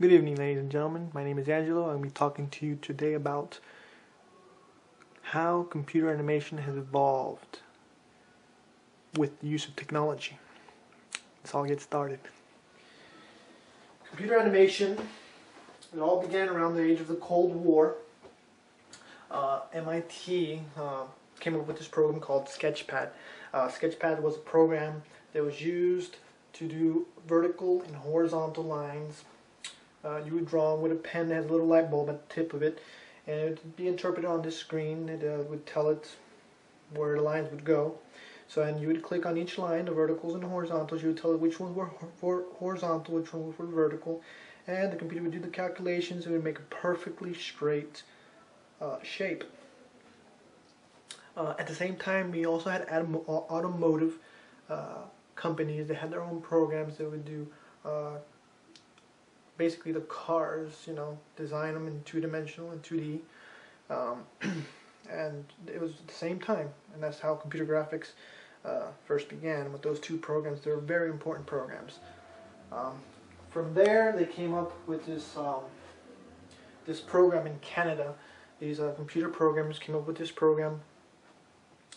Good evening, ladies and gentlemen. My name is Angelo. I'm going to be talking to you today about how computer animation has evolved with the use of technology. Let's all get started. Computer animation, it all began around the age of the Cold War. MIT came up with this program called Sketchpad. Sketchpad was a program that was used to do vertical and horizontal lines. You would draw with a pen that has a little light bulb at the tip of it, and it would be interpreted on this screen. It would tell it where the lines would go. So, and you would click on each line, the verticals and the horizontals. You would tell it which ones were horizontal, which ones were vertical, and the computer would do the calculations. It would make a perfectly straight shape. At the same time, we also had automotive companies that had their own programs that would do basically the cars, design them in two-dimensional and 2D. And it was at the same time, and that's how computer graphics first began with those two programs. They were very important programs. From there, they came up with this program in Canada. These computer programmers came up with this program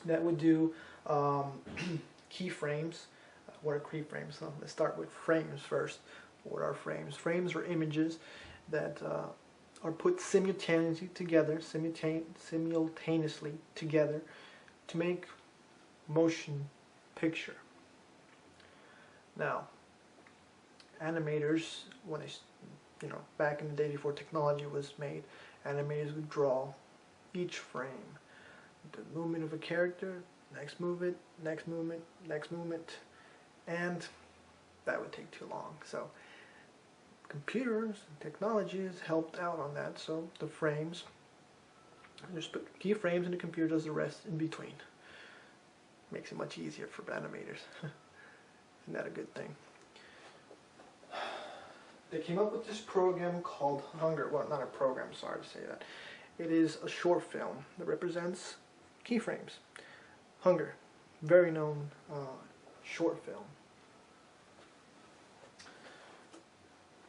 that would do keyframes. What are keyframes? So let's start with frames first. What are frames? Frames are images that are put simultaneously together to make motion picture. Now, animators, when they, back in the day before technology was made, animators would draw each frame, the movement of a character, next movement, next movement, next movement, and that would take too long. So computers and technology has helped out on that. So the frames, just put keyframes and the computer does the rest in between. Makes it much easier for animators. Isn't that a good thing? They came up with this program called Hunger. Well, not a program, sorry to say that. It is a short film that represents keyframes. Hunger, very known short film.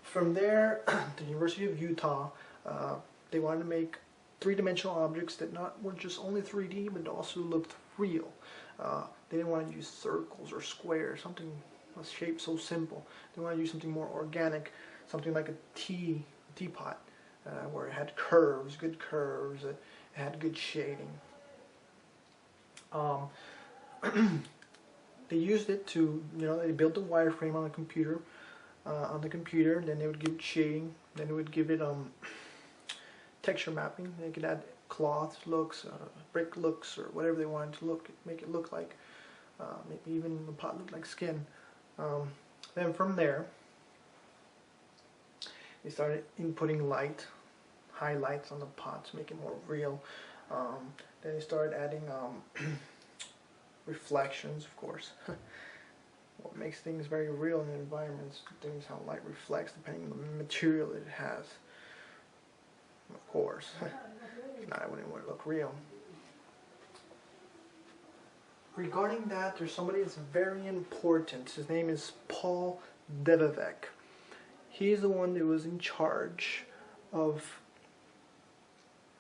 From there, the University of Utah, they wanted to make three-dimensional objects that were just only 3D, but also looked real. They didn't want to use circles or squares, a shape so simple. They wanted to use something more organic, something like a teapot, where it had curves, good curves, it had good shading. They used it to, they built a wireframe on the computer. Then they would give it shading, then they would give it texture mapping. They could add cloth looks, brick looks, or whatever they wanted to make it look like. Maybe even the pot looked like skin. Then from there, they started inputting highlights on the pot to make it more real. Then they started adding reflections, of course. What makes things very real in environments, things how light reflects depending on the material it has. Of course. If not, it wouldn't look real. Regarding that, there's somebody that's very important. His name is Paul Debevec. He's the one that was in charge of,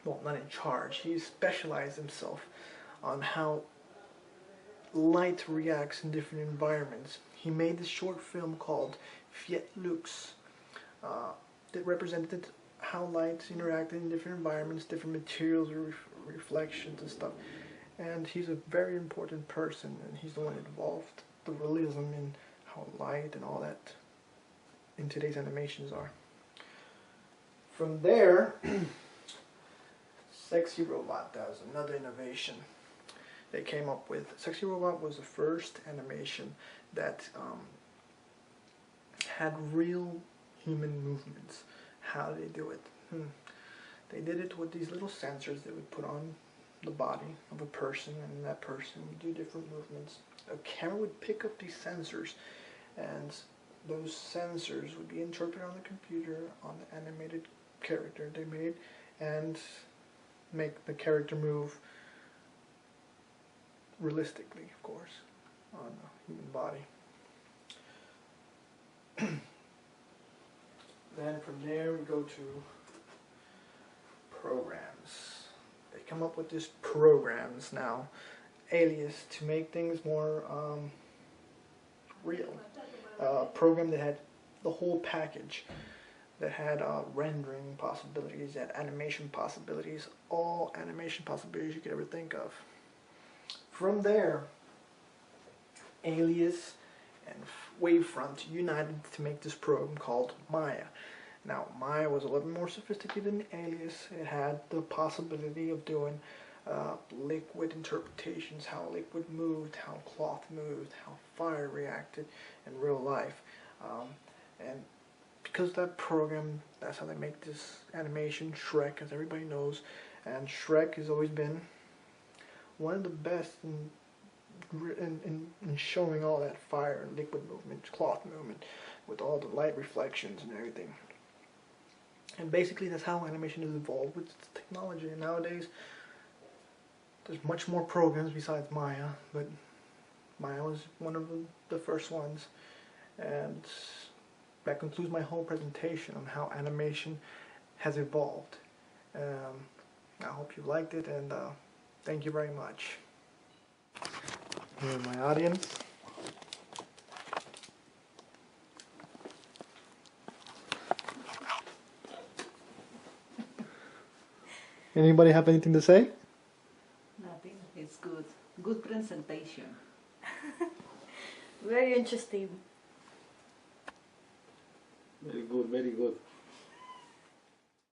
well, not in charge, he specialized himself on how light reacts in different environments. He made this short film called Fiat Lux that represented how light interacted in different environments, different materials, reflections and stuff. And he's a very important person, and he's the one that involved the realism in how light and all that in today's animations are. From there, Sexy Robot, that was another innovation they came up with. Sexy Robot was the first animation that had real human movements. How did they do it? They did it with these little sensors they would put on the body of a person, and that person would do different movements. A camera would pick up these sensors, and those sensors would be interpreted on the computer on the animated character they made, and make the character move realistically, of course, on a human body. then from there we go to programs. They come up with these programs now, Alias, to make things more real. Program that had the whole package, that had rendering possibilities, that animation possibilities, all animation possibilities you could ever think of. From there, Alias and Wavefront united to make this program called Maya. Now, Maya was a little more sophisticated than Alias. It had the possibility of doing liquid interpretations, how liquid moved, how cloth moved, how fire reacted in real life. And because of that program, that's how they make this animation. Shrek, as everybody knows, and Shrek has always been one of the best in showing all that fire and liquid movement, cloth movement, with all the light reflections and everything. And basically that's how animation has evolved with technology. And nowadays there's much more programs besides Maya, but Maya was one of the first ones. And that concludes my whole presentation on how animation has evolved. I hope you liked it, and thank you very much. Here, my audience. Anybody have anything to say? Nothing. It's good. Good presentation. Very interesting. Very good, very good.